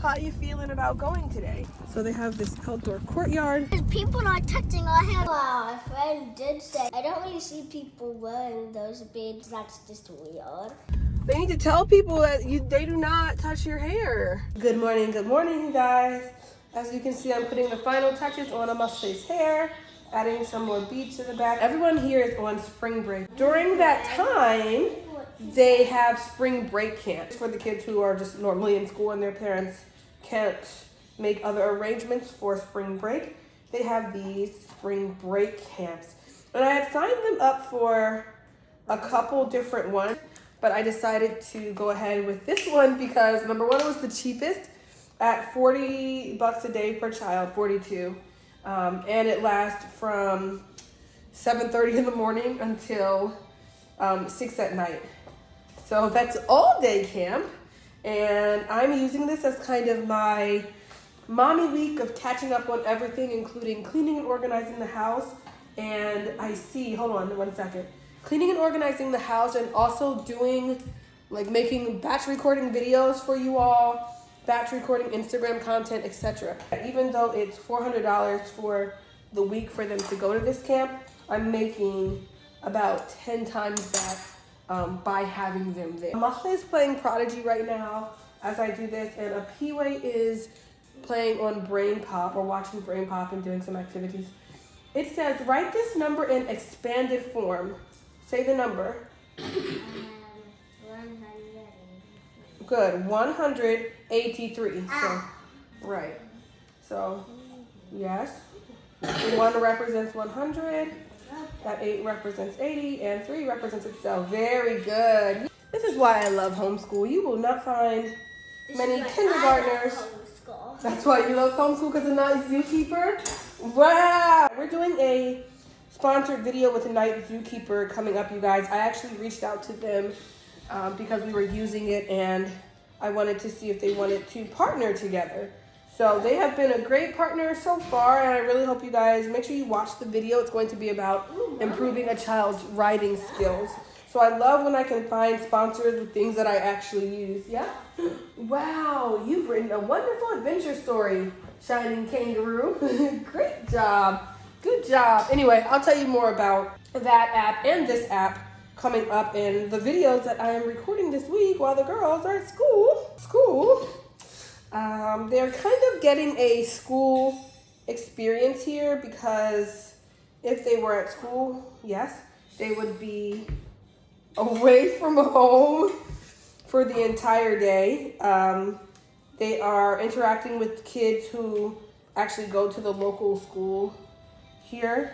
How are you feeling about going today? So they have this outdoor courtyard. People are touching our hair. Wow, a friend did say, I don't really see people wearing those beads. That's just weird. They need to tell people that they do not touch your hair. Good morning, you guys. As you can see, I'm putting the final touches on Amahle's hair, adding some more beads to the back. Everyone here is on spring break. During that time, they have spring break camps for the kids who are just normally in school and their parents can't make other arrangements for spring break. They have these spring break camps. And I had signed them up for a couple different ones, but I decided to go ahead with this one because number one, it was the cheapest at $40 a day per child, 42. And it lasts from 7:30 in the morning until 6 at night. So that's all day camp. And I'm using this as kind of my mommy week of catching up on everything, including cleaning and organizing the house. And hold on one second. Cleaning and organizing the house and also doing, making batch recording videos for you all, batch recording Instagram content, etc. Even though it's $400 for the week for them to go to this camp, I'm making about 10 times that by having them there. Amahle is playing Prodigy right now as I do this, and Apiwe is playing on Brain Pop or watching Brain Pop and doing some activities. It says, write this number in expanded form. Say the number. 183. Good, 183. So, right. So, yes. 1 represents 100. That 8 represents 80, and 3 represents itself. Very good. This is why I love homeschool. You will not find many kindergartners. That's why you love homeschool, because of Night Zookeeper? Wow! We're doing a sponsored video with a Night Zookeeper coming up, you guys. I actually reached out to them because we were using it, and I wanted to see if they wanted to partner together. So they have been a great partner so far, and I really hope you guys make sure you watch the video. It's going to be about improving a child's writing skills. So I love when I can find sponsors with things that I actually use. Yeah? Wow, you've written a wonderful adventure story, Shining Kangaroo. Great job. Good job. Anyway, I'll tell you more about that app and this app coming up in the videos that I am recording this week while the girls are at school. They're kind of getting a school experience here because if they were at school, yes, they would be away from home for the entire day. They are interacting with kids who actually go to the local school here.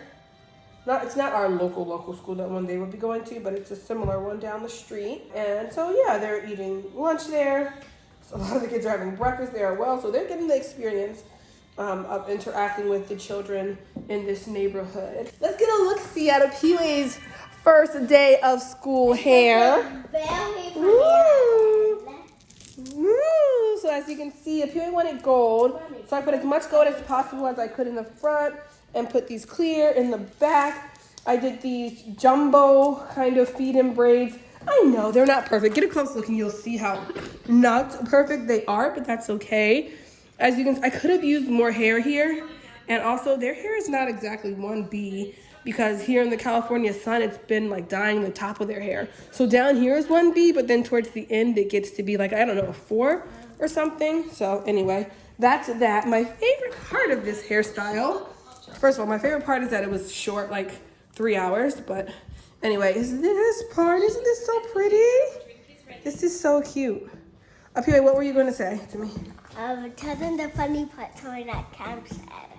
It's not our local school that one they would be going to, but it's a similar one down the street. And so, yeah, they're eating lunch there. So a lot of the kids are having breakfast there as well. So they're getting the experience of interacting with the children in this neighborhood. Let's get a look-see at Apiwe's first day of school hair. Woo! Woo! So as you can see, Apiwe wanted gold. So I put as much gold as possible as I could in the front and put these clear in the back. I did these jumbo kind of feed-in braids. I know they're not perfect. Get a close look and you'll see how not perfect they are, but that's okay. As you can see, I could have used more hair here. And also their hair is not exactly 1B because here in the California sun, it's been dyeing the top of their hair. So down here is 1B, but then towards the end, it gets to be a 4 or something. So anyway, that's that. My favorite part of this hairstyle, first of all, my favorite part is that it was short, 3 hours, but anyway, is this part, isn't this so pretty? This is so cute. Apiwe, what were you going to say to me? Tell them the funny part someone at camp said.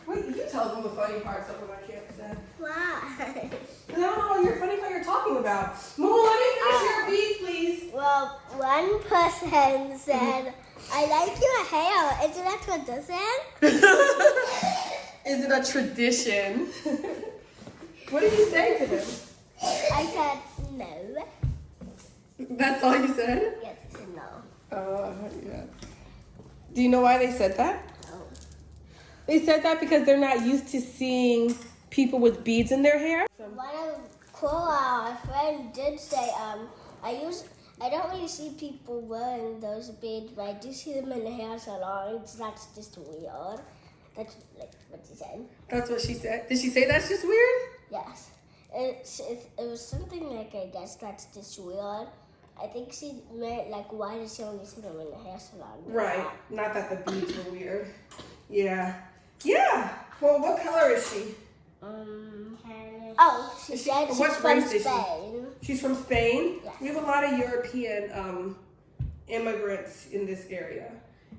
Wait, you tell them the funny part someone at camp said. Why? I don't know what your funny part you're talking about. Moo, let me finish your beat, please. Well, one person said, I like your hair. Isn't that tradition? Is it a tradition? What did you say to them? I said, no. That's all you said? Yes, I said no. Yeah. Do you know why they said that? No. They said that because they're not used to seeing people with beads in their hair. One of our friend did say, I don't really see people wearing those beads, but I do see them in the hair salons. That's just weird. That's like what she said. That's what she said. Did she say that's just weird? Yes. It was something like, I guess that's just weird. I think she meant like, why does she only see them in the hair salon? Right. Not that the beads were weird. Yeah. Yeah. Well, what color is she? Oh, she said she's what from race is she? Spain. She's from Spain? Yes. We have a lot of European immigrants in this area.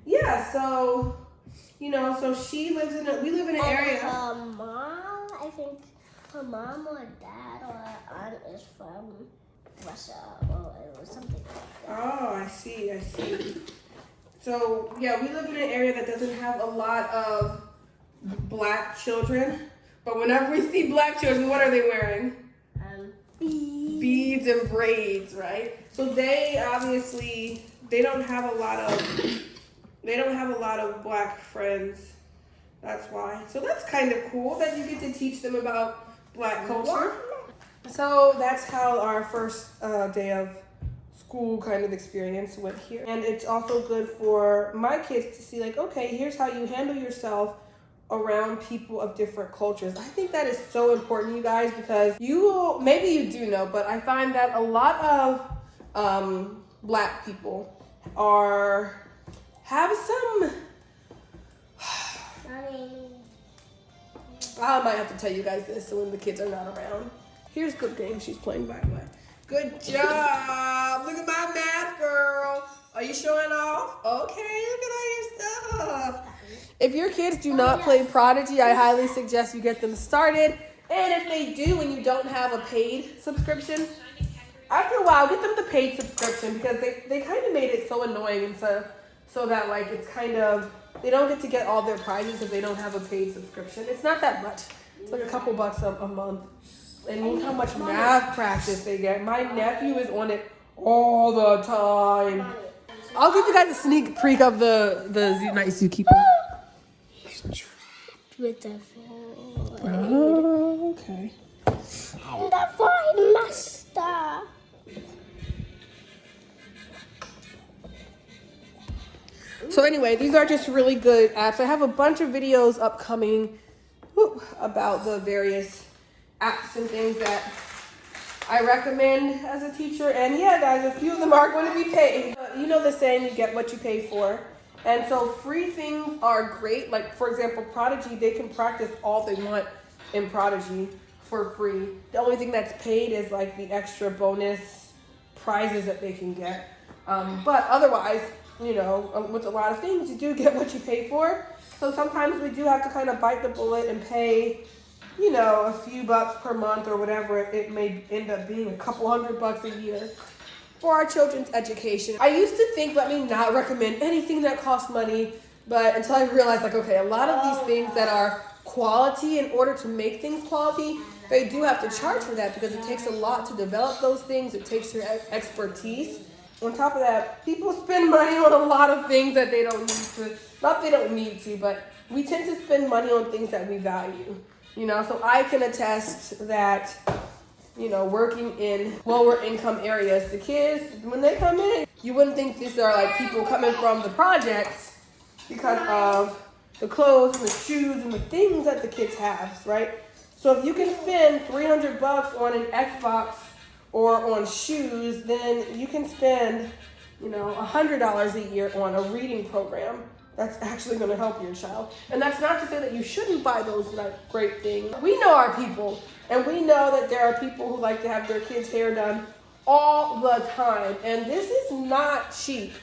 Yeah, so, you know, so we live in an area. Her mom, I think her mom or dad or aunt is from Russia or something like that. Oh, I see. So, yeah, we live in an area that doesn't have a lot of black children. But whenever we see black children, what are they wearing? Beads and braids, right? So they obviously, they don't have a lot of black friends. That's why. So that's kind of cool that you get to teach them about black culture. So that's how our first day of school kind of experience went here. And it's also good for my kids to see like, okay, here's how you handle yourself around people of different cultures. I think that is so important, you guys, because maybe you do know, but I find that a lot of black people have some, I might have to tell you guys this so when the kids are not around. Here's the game she's playing, by the way. Good job. Look at my math girl. Are you showing off? Okay, look at all your stuff. If your kids do not play Prodigy, I highly suggest you get them started. And if they do and you don't have a paid subscription, after a while, get them the paid subscription because they kind of made it so annoying and so that like it's kind of, they don't get to get all their prizes if they don't have a paid subscription. It's not that much. It's like a couple bucks a month. And look how much math practice they get. My nephew is on it all the time. I'll give you guys a sneak peek of the night zookeeper. With the void. Oh, okay. The void master. So anyway, these are just really good apps. I have a bunch of videos upcoming about the various apps and things that I recommend as a teacher. And yeah, guys, a few of them are going to be paid. You know the saying, you get what you pay for. And so free things are great. Like, for example, Prodigy, they can practice all they want in Prodigy for free. The only thing that's paid is like the extra bonus prizes that they can get. But otherwise, you know, with a lot of things, you do get what you pay for. So sometimes we do have to kind of bite the bullet and pay, you know, a few bucks per month or whatever it may end up being, a couple $100 a year for our children's education. I used to think, let me not recommend anything that costs money, but until I realized, like, okay, a lot of these things that are quality, in order to make things quality, they do have to charge for that because it takes a lot to develop those things. It takes your expertise. On top of that, people spend money on a lot of things that they don't need to. Not they don't need to, but we tend to spend money on things that we value. You know, so I can attest that, you know, working in lower income areas, the kids, when they come in, you wouldn't think these are like people coming from the projects because of the clothes and the shoes and the things that the kids have, right? So if you can spend $300 on an Xbox or on shoes, then you can spend, you know, $100 a year on a reading program that's actually going to help your child. And that's not to say that you shouldn't buy those like great things. We know our people, and we know that there are people who like to have their kids' hair done all the time. And this is not cheap.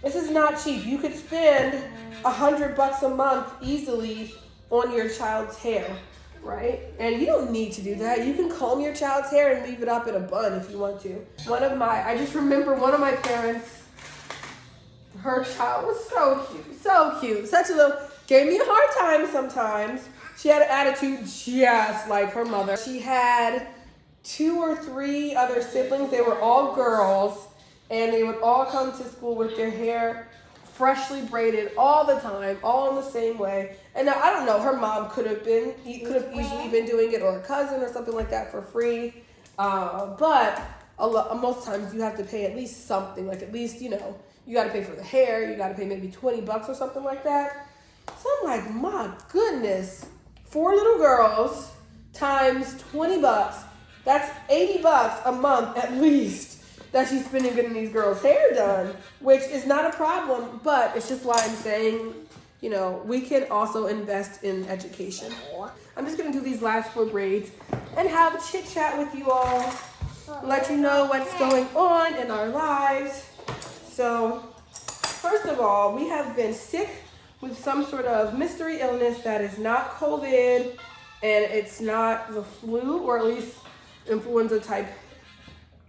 This is not cheap. You could spend $100 a month easily on your child's hair, right? And you don't need to do that. You can comb your child's hair and leave it up in a bun if you want to. I just remember one of my parents, her child was so cute. Such a little, gave me a hard time sometimes. She had an attitude just like her mother. She had 2 or 3 other siblings. They were all girls, and they would all come to school with their hair freshly braided all the time, all in the same way. And now, I don't know, her mom could have easily been doing it, or a cousin or something like that for free. But most times you have to pay at least something, like at least, you got to pay for the hair, you got to pay maybe $20 or something like that. So I'm like, my goodness, 4 little girls times $20, that's $80 a month at least that she's spending getting these girls' hair done, which is not a problem, but it's just why I'm saying, we can also invest in education. I'm just gonna do these last 4 braids and have a chit chat with you all, let you know what's going on in our lives. So, first of all, we have been sick with some sort of mystery illness that is not COVID, and it's not the flu, or at least influenza type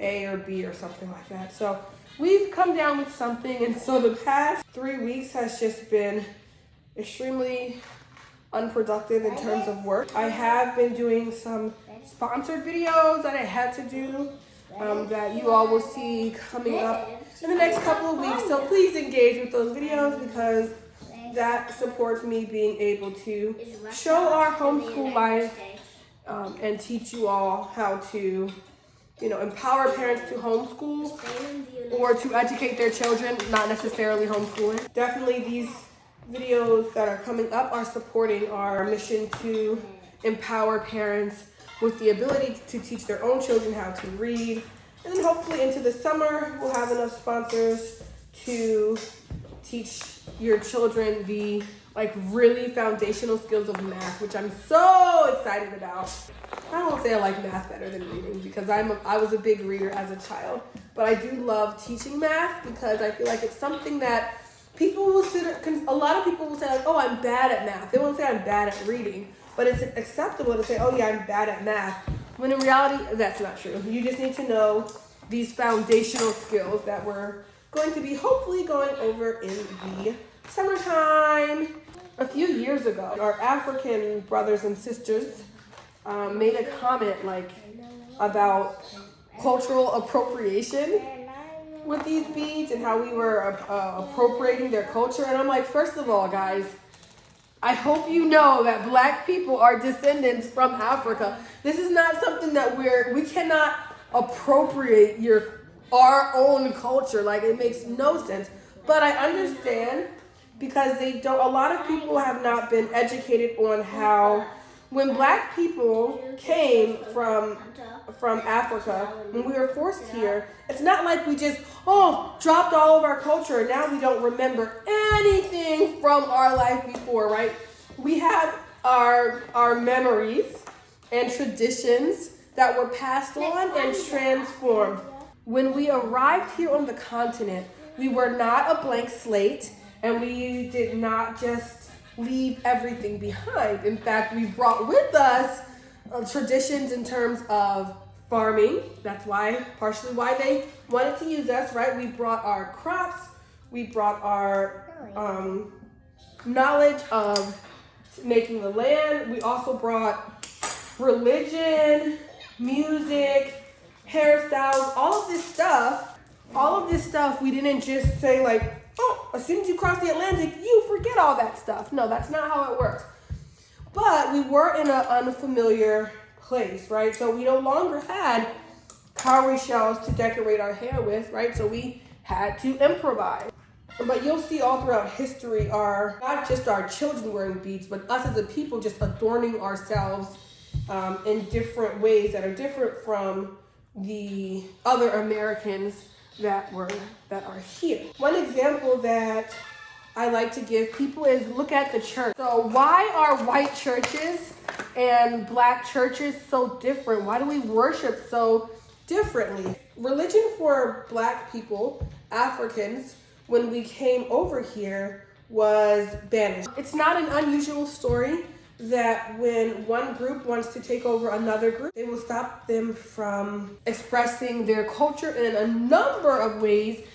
A or B or something like that. So we've come down with something, and so the past 3 weeks has just been extremely unproductive in terms of work. I have been doing some sponsored videos that I had to do that you all will see coming up in the next couple of weeks. So please engage with those videos, because that supports me being able to show our homeschool life and teach you all how to empower parents to homeschool or to educate their children, not necessarily homeschooling. Definitely these videos that are coming up are supporting our mission to empower parents with the ability to teach their own children how to read. And then hopefully into the summer, we'll have enough sponsors to teach your children the really foundational skills of math, which I'm so excited about. I won't say I like math better than reading, because I was a big reader as a child, but I do love teaching math because I feel like it's something that people will a lot of people will say oh, I'm bad at math. They won't say I'm bad at reading, but it's acceptable to say, oh yeah, I'm bad at math, when in reality, that's not true. You just need to know these foundational skills that we're going to be hopefully going over in the summertime. A few years ago, our African brothers and sisters made a comment about cultural appropriation with these beads and how we were appropriating their culture. And I'm like, first of all, guys, I hope you know that Black people are descendants from Africa. This is not something that we cannot appropriate our own culture. It makes no sense. But I understand, because a lot of people have not been educated on how, when Black people came from Africa, when we were forced here, it's not like we just dropped all of our culture and now we don't remember anything from our life before, right? We have our memories and traditions that were passed on and transformed. When we arrived here on the continent, we were not a blank slate, and we did not just leave everything behind. In fact, we brought with us traditions in terms of farming. That's partially why they wanted to use us, right? We brought our crops, we brought our knowledge of making the land. We also brought religion, music, hairstyles, all of this stuff. We didn't just say as soon as you cross the Atlantic, you forget all that stuff. No, that's not how it works. But we were in an unfamiliar place, right? So we no longer had cowrie shells to decorate our hair with, right? So we had to improvise. But you'll see all throughout history not just our children wearing beads, but us as a people just adorning ourselves in different ways that are different from the other Americans that are here. One example that I like to give people is look at the church. So why are white churches and Black churches so different? Why do we worship so differently? Religion for Black people, Africans, when we came over here, was banished. It's not an unusual story that when one group wants to take over another group, they will stop them from expressing their culture in a number of ways,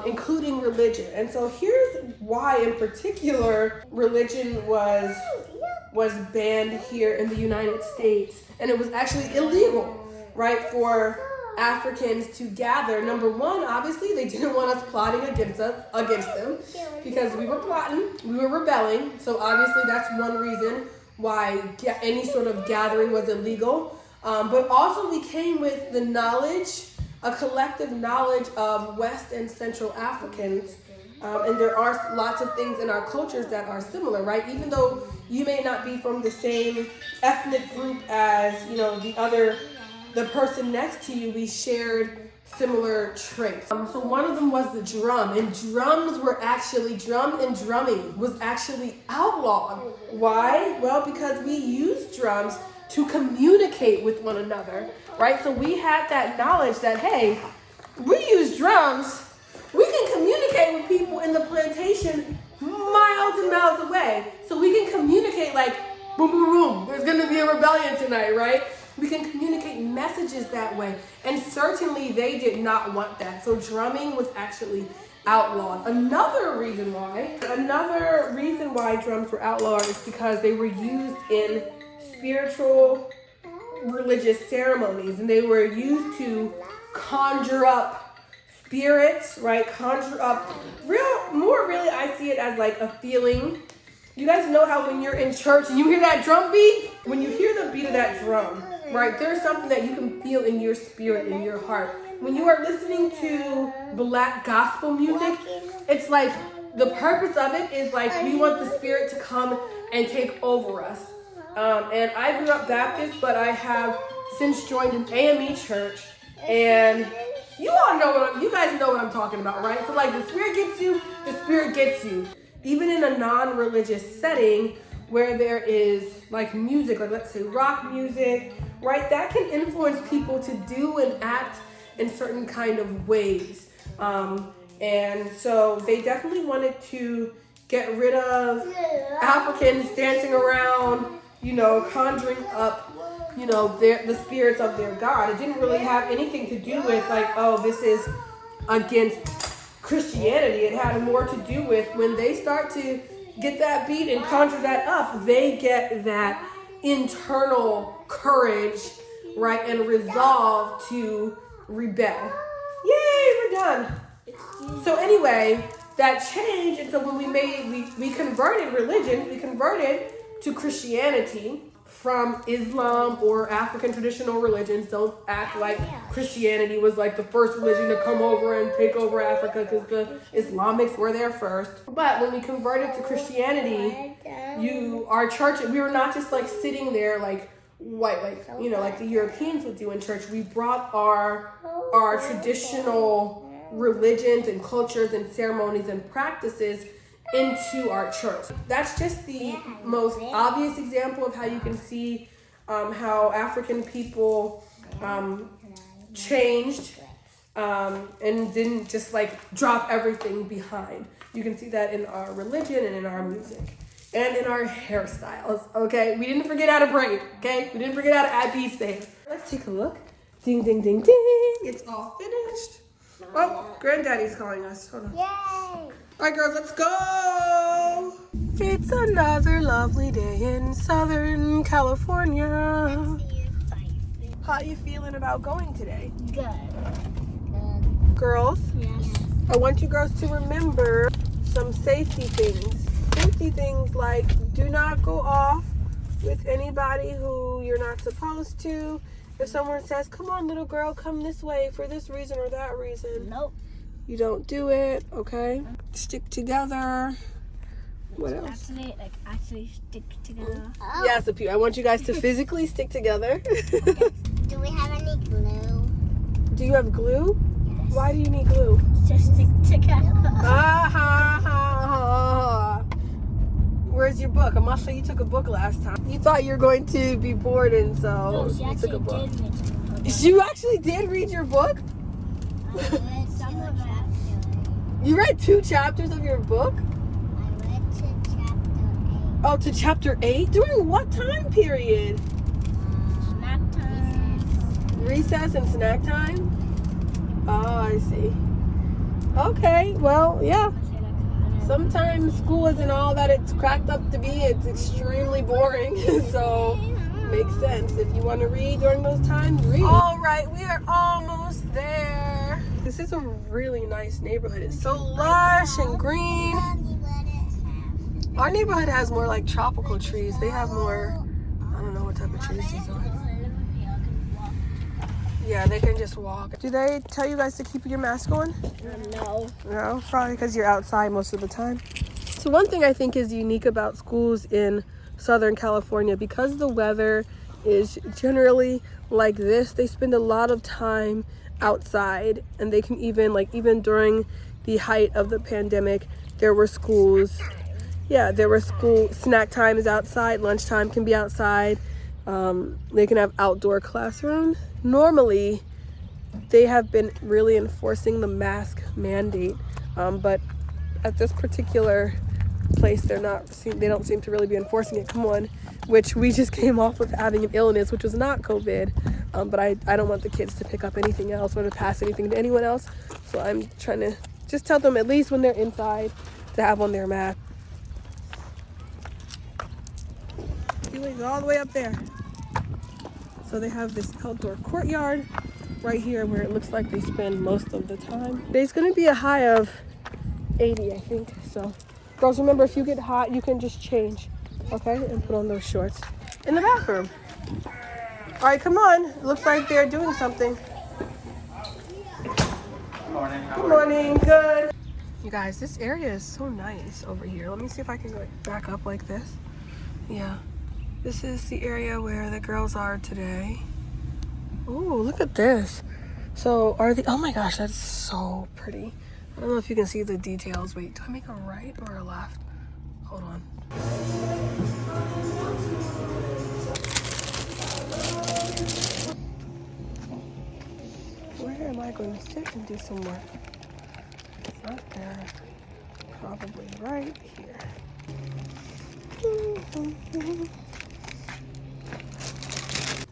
including religion. And so here's why in particular religion was banned here in the United States. And it was actually illegal, right, for Africans to gather. Number one, obviously, they didn't want us plotting against them, because we were plotting, we were rebelling. So obviously that's one reason why any sort of gathering was illegal. But also we came with the knowledge a collective knowledge of West and Central Africans. And there are lots of things in our cultures that are similar, right? Even though you may not be from the same ethnic group as, the person next to you, we shared similar traits. So one of them was the drum, and drum and drumming was actually outlawed. Why? Well, because we used drums to communicate with one another, right? So we had that knowledge that, hey, we use drums, we can communicate with people in the plantation miles and miles away. So we can communicate like, boom, boom, boom, there's gonna be a rebellion tonight, right? We can communicate messages that way. And certainly they did not want that. So drumming was actually outlawed. Another reason why drums were outlawed is because they were used in spiritual religious ceremonies, and they were used to conjure up spirits, right? Conjure up really I see it as like a feeling. You guys know how when you're in church and you hear that drum beat? When you hear the beat of that drum, right, there's something that you can feel in your spirit, in your heart. When you are listening to Black gospel music, it's like the purpose of it is like we want the Spirit to come and take over us. And I grew up Baptist, but I have since joined an AME church, and you guys know what I'm talking about, right? So like the Spirit gets you, the Spirit gets you. Even in a non-religious setting where there is like music, like let's say rock music, right? That can influence people to do and act in certain kind of ways. And so they definitely wanted to get rid of Africans dancing around, conjuring up, the spirits of their God. It didn't really have anything to do with like, oh, this is against Christianity. It had more to do with when they start to get that beat and conjure that up, they get that internal courage, right, and resolve to rebel. Yay, we're done. So anyway, that changed, and so when we converted religion, we converted to Christianity from Islam or African traditional religions. Don't act like Christianity was like the first religion to come over and take over Africa, because the Islamics were there first. But when we converted to Christianity, our church, we were not just like sitting there like white, like the Europeans would do in church. We brought our traditional religions and cultures and ceremonies and practices into our church. That's just the most obvious example of how you can see how African people changed and didn't just like drop everything behind. You can see that in our religion and in our music and in our hairstyles, okay? We didn't forget how to braid, okay? We didn't forget how to add beads to hair. Let's take a look. Ding, ding, ding, ding. It's all finished. Oh, Granddaddy's calling us. Hold on. Yay! All right, girls, let's go. It's another lovely day in Southern California. How are you feeling about going today? Good. Girls, Yes. I want you girls to remember some safety things. Safety things like do not go off with anybody who you're not supposed to. If someone says, come on, little girl, come this way for this reason or that reason. Nope. You don't do it, okay? Stick together. What else? Actually stick together. Oh. Yes, I want you guys to physically stick together. Do we have any glue? Do you have glue? Yes. Why do you need glue? To stick together. Ah, ha, ha, ha. Where's your book? Amahle, you took a book last time. You thought you were going to be bored, and so No, she you took a book. did read the book. You actually did read your book? I read some of it. You read 2 chapters of your book? I read to chapter 8. Oh, to chapter 8? During what time period? Snack time. Recess and snack time? Oh, I see. Okay, well, yeah. Sometimes school isn't all that it's cracked up to be. It's extremely boring. So, makes sense. If you want to read during those times, read. All right, we are almost there. This is a really nice neighborhood. It's so lush and green. Our neighborhood has more like tropical trees. They have more, I don't know what type of trees these are. Yeah, they can just walk. Do they tell you guys to keep your mask on? No. No, probably because you're outside most of the time. So one thing I think is unique about schools in Southern California, because the weather is generally like this, they spend a lot of time outside, and they can even during the height of the pandemic, there were schools. Yeah, there were school snack time is outside, lunchtime can be outside. They can have outdoor classrooms. Normally, they have been really enforcing the mask mandate, but at this particular place, they don't seem to really be enforcing it. Come on, which we just came off of having an illness, which was not COVID, but I don't want the kids to pick up anything else or to pass anything to anyone else. So I'm trying to just tell them, at least when they're inside, to have on their mask. He's all the way up there. So they have this outdoor courtyard right here where it looks like they spend most of the time. There's gonna be a high of 80, I think. So girls, remember, if you get hot, you can just change, okay? And put on those shorts in the bathroom. All right, come on. It looks like they're doing something. Good morning. Good morning, good. You guys, this area is so nice over here. Let me see if I can go back up like this. Yeah, this is the area where the girls are today. Oh, look at this. So oh my gosh, that's so pretty. I don't know if you can see the details. Wait, do I make a right or a left? Hold on. Where am I going to sit and do some work? It's not there. Probably right here.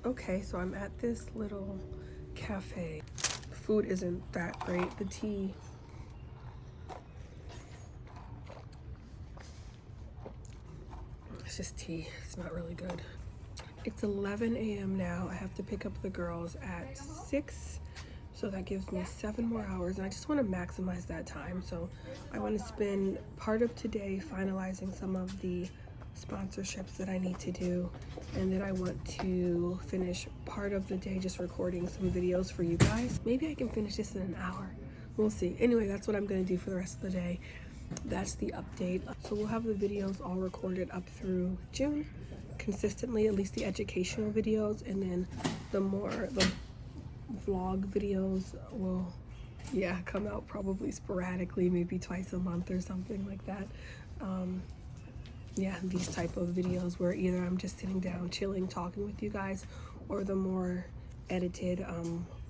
Okay, so I'm at this little cafe. The food isn't that great. The tea, it's just tea. It's not really good. It's 11 a.m. now. I have to pick up the girls at 6, so that gives me 7 more hours, and I just want to maximize that time. So I want to spend part of today finalizing some of the sponsorships that I need to do, and then I want to finish part of the day just recording some videos for you guys. Maybe I can finish this in an hour. We'll see. Anyway, that's what I'm going to do for the rest of the day. That's the update. So we'll have the videos all recorded up through June consistently, at least the educational videos, and then the vlog videos will come out probably sporadically, maybe twice a month or something like that. These type of videos where either I'm just sitting down chilling talking with you guys, or the more edited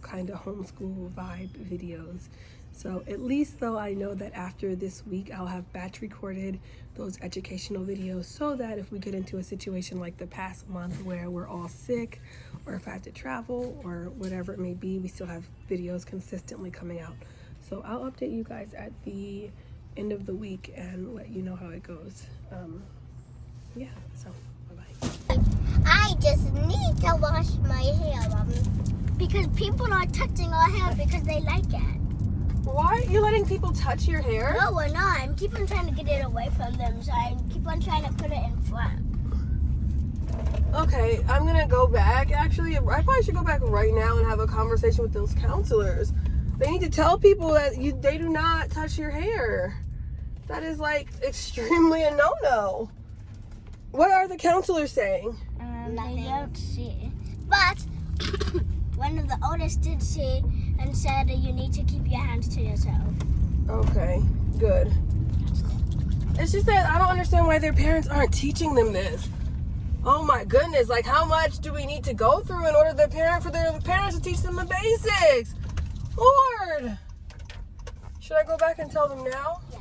kind of homeschool vibe videos. So at least though, I know that after this week I'll have batch recorded those educational videos, so that if we get into a situation like the past month where we're all sick, or if I have to travel or whatever it may be, we still have videos consistently coming out. So I'll update you guys at the end of the week and let you know how it goes. So bye-bye. I just need to wash my hair, Mommy. Because people are touching our hair because they like it. Why are you letting people touch your hair? No, we're not. I'm keep on trying to get it away from them, so I keep on trying to put it in front. Okay, I'm gonna go back. Actually, I probably should go back right now and have a conversation with those counselors. They need to tell people that they do not touch your hair. That is like extremely a no-no. What are the counselors saying? They don't see. But one of the oldest did see and said that you need to keep your hands to yourself. Okay, good. It's just that I don't understand why their parents aren't teaching them this. Oh my goodness, like how much do we need to go through in order for their parents to teach them the basics? Lord! Should I go back and tell them now? Yes.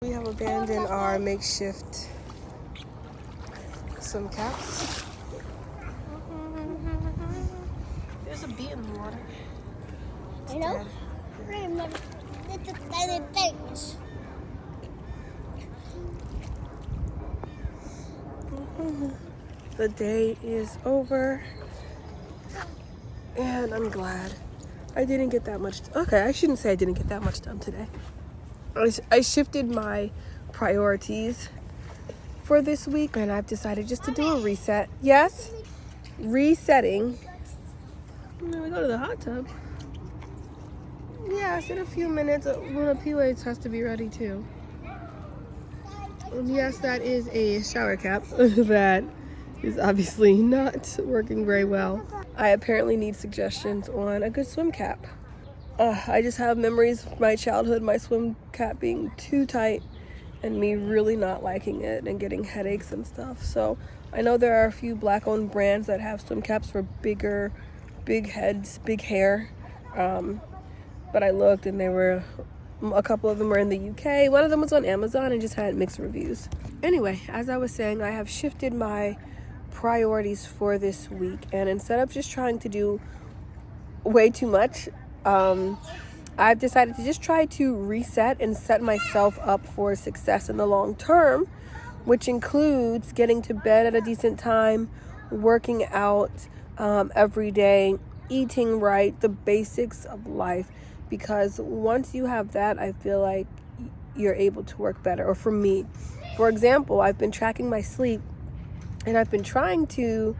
We have abandoned our makeshift swim caps. There's a bee in the water. You know? Little tiny things. The day is over, and I'm glad. I didn't get that much. Okay, I shouldn't say I didn't get that much done today. I shifted my priorities for this week, and I've decided just to do a reset. Yes? Resetting. And then we go to the hot tub. Yes, in a few minutes, one of P-Waves has to be ready too. And yes, that is a shower cap that is obviously not working very well. I apparently need suggestions on a good swim cap. I just have memories of my childhood, my swim cap being too tight and me really not liking it and getting headaches and stuff. So I know there are a few black-owned brands that have swim caps for big heads, big hair. But I looked and a couple of them were in the UK. One of them was on Amazon and just had mixed reviews. Anyway, as I was saying, I have shifted my priorities for this week. And instead of just trying to do way too much, I've decided to just try to reset and set myself up for success in the long term, which includes getting to bed at a decent time, working out every day, eating right, the basics of life. Because once you have that, I feel like you're able to work better. Or for me, for example, I've been tracking my sleep and I've been trying to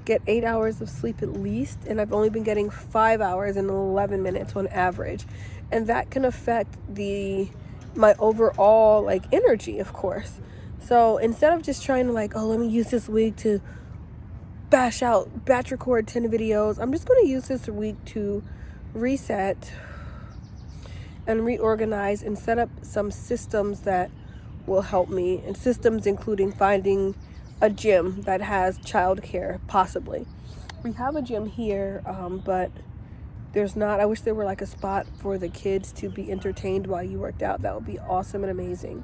get 8 hours of sleep at least, and I've only been getting 5 hours and 11 minutes on average. And that can affect my overall energy, of course. So instead of just trying to let me use this week to batch record 10 videos, I'm just going to use this week to reset and reorganize and set up some systems that will help me, and systems including finding a gym that has childcare, possibly. We have a gym here, but there's not. I wish there were a spot for the kids to be entertained while you worked out. That would be awesome and amazing.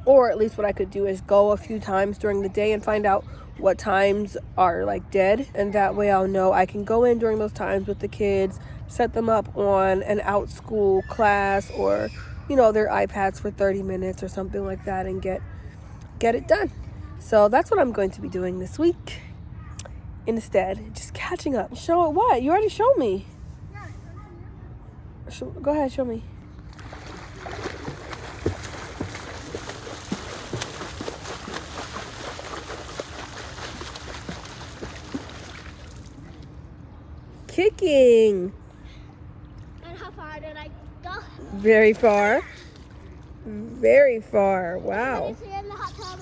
Or at least what I could do is go a few times during the day and find out what times are dead, and that way I'll know I can go in during those times with the kids, set them up on an out school class or their iPads for 30 minutes or something like that, and get it done. So that's what I'm going to be doing this week. Instead, just catching up. Show it what? You already showed me. Go ahead, show me. Kicking. And how far did I go? Very far. Very far. Wow. See in the hot tub.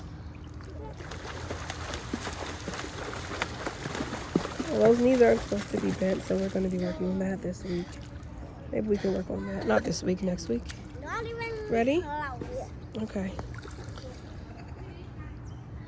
Well, those knees aren't supposed to be bent, so we're going to be working on that this week. Maybe we can work on that. Not this week, next week. Not even Ready? allowed. Okay.